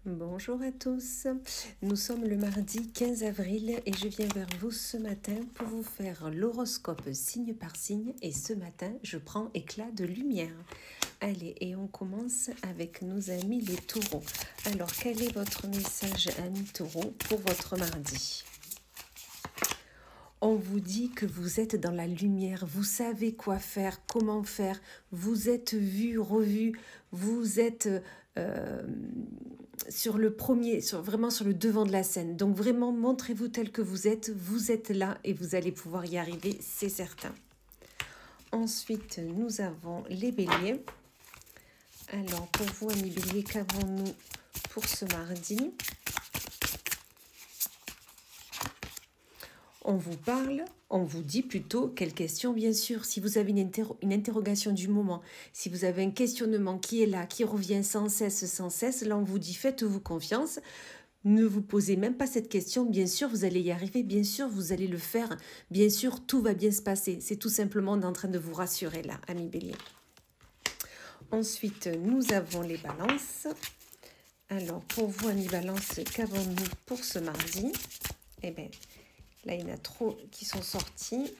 Bonjour à tous, nous sommes le mardi 15 avril et je viens vers vous ce matin pour vous faire l'horoscope signe par signe et ce matin je prends éclat de lumière. Allez, et on commence avec nos amis les taureaux. Alors quel est votre message amis taureaux pour votre mardi ? On vous dit que vous êtes dans la lumière, vous savez quoi faire, comment faire, vous êtes vu, revu, vous êtes sur le premier, vraiment sur le devant de la scène. Donc vraiment, montrez-vous tel que vous êtes là et vous allez pouvoir y arriver, c'est certain. Ensuite, nous avons les béliers. Alors, pour vous, amis béliers, qu'avons-nous pour ce mardi ? On vous parle, on vous dit plutôt quelle question, bien sûr. Si vous avez une interrogation du moment, si vous avez un questionnement qui est là, qui revient sans cesse, là on vous dit faites-vous confiance. Ne vous posez même pas cette question, bien sûr vous allez y arriver, bien sûr vous allez le faire, bien sûr tout va bien se passer. C'est tout simplement en train de vous rassurer là, amis bélier. Ensuite, nous avons les balances. Alors pour vous, amis balance, qu'avons-nous pour ce mardi ? Eh bien, là, il y en a trop qui sont sortis.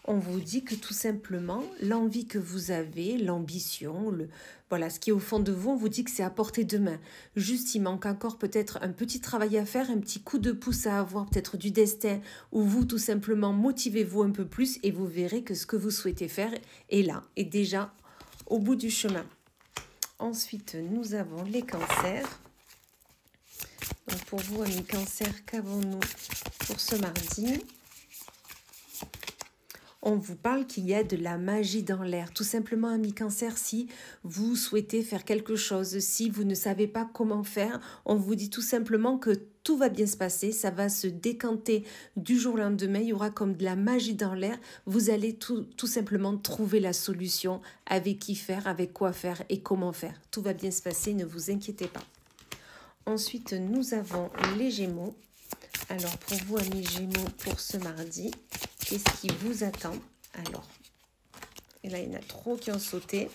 On vous dit que tout simplement, l'envie que vous avez, l'ambition, voilà, ce qui est au fond de vous, on vous dit que c'est à portée de main. Juste, il manque encore peut-être un petit travail à faire, un petit coup de pouce à avoir, peut-être du destin, ou vous, tout simplement, motivez-vous un peu plus et vous verrez que ce que vous souhaitez faire est là, est déjà au bout du chemin. Ensuite, nous avons les cancers. Donc pour vous, amis cancer, qu'avons-nous pour ce mardi ? On vous parle qu'il y a de la magie dans l'air. Tout simplement, amis cancer, si vous souhaitez faire quelque chose, si vous ne savez pas comment faire, on vous dit tout simplement que tout va bien se passer, ça va se décanter du jour au lendemain, il y aura comme de la magie dans l'air. Vous allez tout simplement trouver la solution, avec qui faire, avec quoi faire et comment faire. Tout va bien se passer, ne vous inquiétez pas. Ensuite, nous avons les Gémeaux. Alors, pour vous, amis Gémeaux, pour ce mardi, qu'est-ce qui vous attend ? Alors, et là, il y en a trop qui ont sauté.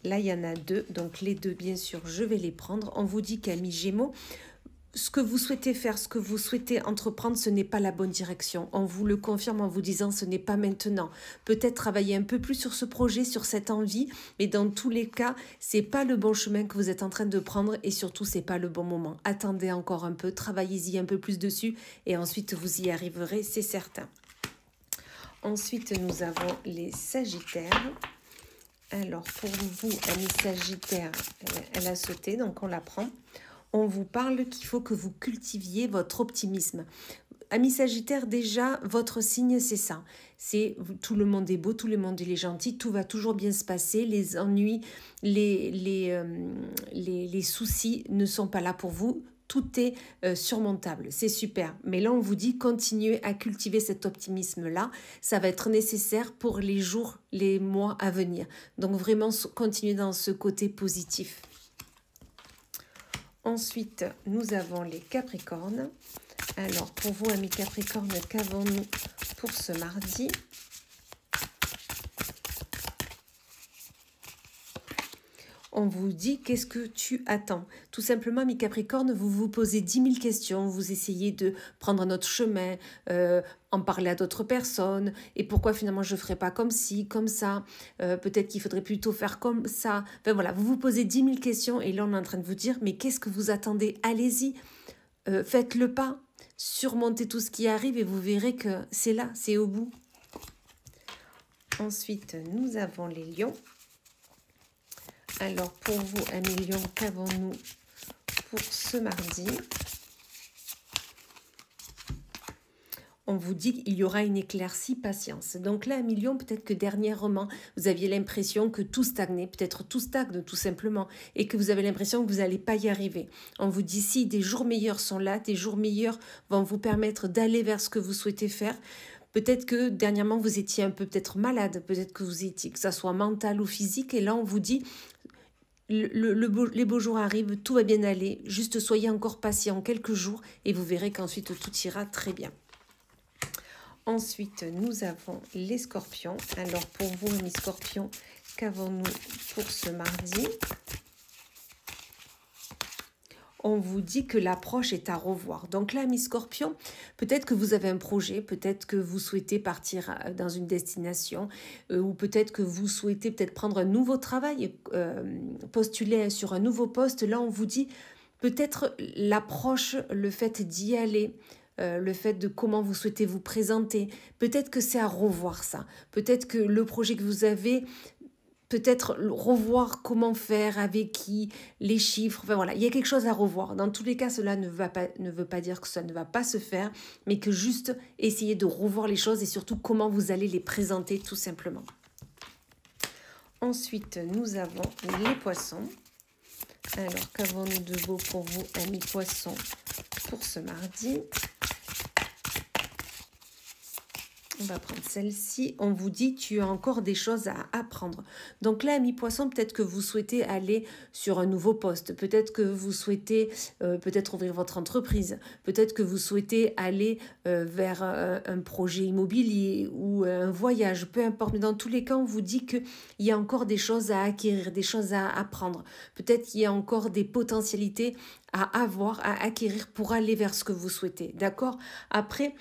Là, il y en a deux. Donc, les deux, bien sûr, je vais les prendre. On vous dit qu'amis Gémeaux, ce que vous souhaitez faire, ce que vous souhaitez entreprendre, ce n'est pas la bonne direction. On vous le confirme en vous disant ce n'est pas maintenant. Peut-être travailler un peu plus sur ce projet, sur cette envie, mais dans tous les cas, c'est pas le bon chemin que vous êtes en train de prendre et surtout, c'est pas le bon moment. Attendez encore un peu, travaillez-y un peu plus dessus et ensuite vous y arriverez, c'est certain. Ensuite, nous avons les Sagittaires. Alors, pour vous, amis Sagittaires, elle a sauté, donc on la prend. On vous parle qu'il faut que vous cultiviez votre optimisme. Amis Sagittaire, déjà, votre signe, c'est ça. C'est tout le monde est beau, tout le monde est gentil, tout va toujours bien se passer. Les ennuis, les soucis ne sont pas là pour vous. Tout est surmontable, c'est super. Mais là, on vous dit, continuez à cultiver cet optimisme-là. Ça va être nécessaire pour les jours, les mois à venir. Donc vraiment, continuez dans ce côté positif. Ensuite, nous avons les Capricornes. Alors, pour vous, amis Capricornes, qu'avons-nous pour ce mardi ? On vous dit qu'est-ce que tu attends. Tout simplement, amis Capricornes, vous vous posez 10 000 questions, vous essayez de prendre un autre chemin, en parler à d'autres personnes, et pourquoi finalement je ne ferais pas comme ci, comme ça, peut-être qu'il faudrait plutôt faire comme ça. Enfin voilà, vous vous posez 10 000 questions, et là on est en train de vous dire, mais qu'est-ce que vous attendez ? Allez-y, faites le pas, surmontez tout ce qui arrive, et vous verrez que c'est là, c'est au bout. Ensuite, nous avons les lions. Alors, pour vous, amis lions, qu'avons-nous pour ce mardi ? On vous dit qu'il y aura une éclaircie, patience. Donc là, amis lions, peut-être que dernièrement, vous aviez l'impression que tout stagnait, peut-être tout stagne tout simplement, et que vous avez l'impression que vous n'allez pas y arriver. On vous dit si des jours meilleurs sont là, des jours meilleurs vont vous permettre d'aller vers ce que vous souhaitez faire. Peut-être que dernièrement, vous étiez un peu peut-être malade, peut-être que vous étiez, que ça soit mental ou physique, et là, on vous dit les beaux jours arrivent, tout va bien aller, juste soyez encore patient quelques jours et vous verrez qu'ensuite tout ira très bien. Ensuite, nous avons les scorpions. Alors pour vous, mes scorpions, qu'avons-nous pour ce mardi? On vous dit que l'approche est à revoir. Donc là, Miss Scorpion, peut-être que vous avez un projet, peut-être que vous souhaitez partir dans une destination, ou peut-être que vous souhaitez peut-être prendre un nouveau travail, postuler sur un nouveau poste. Là, on vous dit peut-être l'approche, le fait d'y aller, le fait de comment vous souhaitez vous présenter, peut-être que c'est à revoir ça. Peut-être que le projet que vous avez, peut-être revoir comment faire, avec qui, les chiffres, enfin voilà, il y a quelque chose à revoir. Dans tous les cas, cela ne veut pas dire que ça ne va pas se faire, mais que juste essayer de revoir les choses et surtout comment vous allez les présenter tout simplement. Ensuite, nous avons les poissons. Alors, qu'avons-nous de beau pour vous, amis poissons, pour ce mardi? On va prendre celle-ci. On vous dit, tu as encore des choses à apprendre. Donc là, amis poissons, peut-être que vous souhaitez aller sur un nouveau poste. Peut-être que vous souhaitez peut-être ouvrir votre entreprise. Peut-être que vous souhaitez aller vers un projet immobilier ou un voyage. Peu importe. Mais dans tous les cas, on vous dit qu'il y a encore des choses à acquérir, des choses à apprendre. Peut-être qu'il y a encore des potentialités à avoir, à acquérir pour aller vers ce que vous souhaitez. D'accord? Après...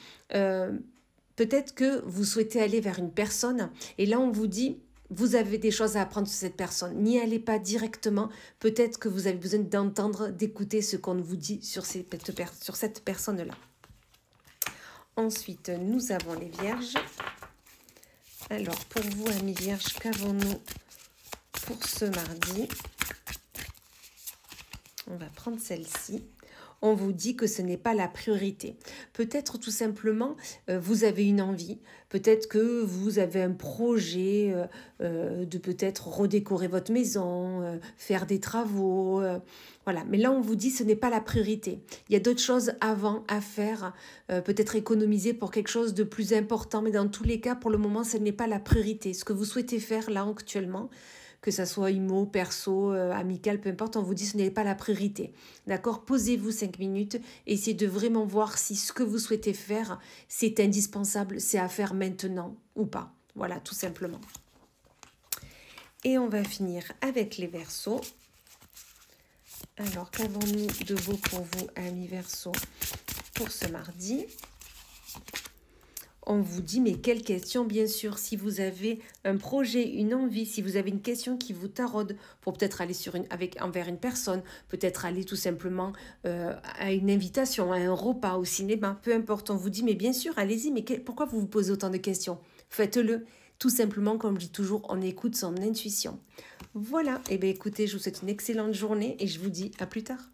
peut-être que vous souhaitez aller vers une personne et là on vous dit, vous avez des choses à apprendre sur cette personne. N'y allez pas directement. Peut-être que vous avez besoin d'entendre, d'écouter ce qu'on vous dit sur cette personne-là. Ensuite, nous avons les vierges. Alors, pour vous, amis vierges, qu'avons-nous pour ce mardi? On va prendre celle-ci. On vous dit que ce n'est pas la priorité. Peut-être tout simplement, vous avez une envie, peut-être que vous avez un projet de peut-être redécorer votre maison, faire des travaux, voilà. Mais là, on vous dit que ce n'est pas la priorité. Il y a d'autres choses avant à faire, peut-être économiser pour quelque chose de plus important, mais dans tous les cas, pour le moment, ce n'est pas la priorité. Ce que vous souhaitez faire là actuellement, que ça soit immo, perso, amical, peu importe, on vous dit que ce n'est pas la priorité. D'accord? Posez-vous 5 minutes, essayez de vraiment voir si ce que vous souhaitez faire, c'est indispensable, c'est à faire maintenant ou pas. Voilà, tout simplement. Et on va finir avec les Verseaux. Alors, qu'avons-nous de beau pour vous, amis Verseaux, pour ce mardi? On vous dit, mais quelle question, bien sûr, si vous avez un projet, une envie, si vous avez une question qui vous taraude pour peut-être aller envers une personne, peut-être aller tout simplement à une invitation, à un repas, au cinéma, peu importe, on vous dit, mais bien sûr, allez-y, mais pourquoi vous vous posez autant de questions? Faites-le, tout simplement, comme je dis toujours, on écoute son intuition. Voilà, et bien écoutez, je vous souhaite une excellente journée et je vous dis à plus tard.